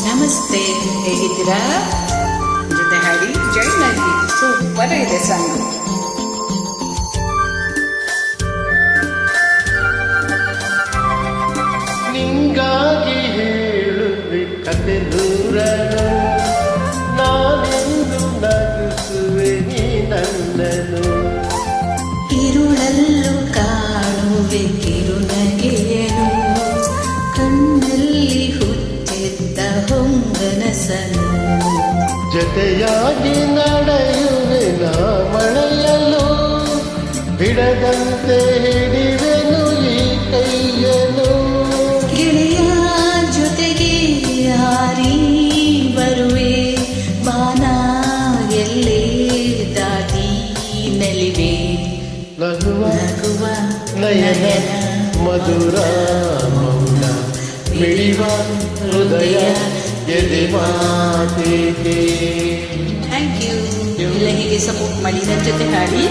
ನಮಸ್ತೆ, ಹೇಗಿದ್ದೀರಾ? ಜೊತೆ ಹಾಡಿ ಜಾಯಿನ್ ಆಗಿ. ಸೂಪರ್ ಇದೆ ಸಾಂಗ್. ನಿಂಗಾಗಿ ಹೇಳುವೆ ಕತೆ ನೂರನು, ನಾನೆಂದು ನಗಿಸುವೆ ನೀ ನನ್ನನು. ഇരുളಲ್ಲೂ ಕಾಣುವೆ ಕಿರುನಗೆಯನು, ಕಣ್ಣಲ್ಲಿ ಹುಚ್ಚೆದ್ದ ಹೊಂಗನಸನು. ಜೊತೆಯಾಗಿ ನಡೆಯುವೆ ನಾ ಮಳೆಯಲು, ಬಿಡದಂತೆ ಹಿಡಿವೆನು ಈ ಕೈಯನು. ಗೆಳೆಯ ಜೊತೆಗೆ ಹಾರಿ ಬರುವೆ, ಬಾನ ಎಲ್ಲೇ ದಾಟಿ ನಲಿವೆ. ನಗುವ ನಗುವ ನಯನ ಮಧುರ ಮೌನ, ಮಿಡಿವ ಹೃದಯ ಎದೆ ಮಾತಿಗೆ. Thank you. ಎಲ್ಲ ಹೀಗೆ ಸಪೋರ್ಟ್ ಮಾಡಿ ನನ್ನ ಜೊತೆ ಹಾಡಿ.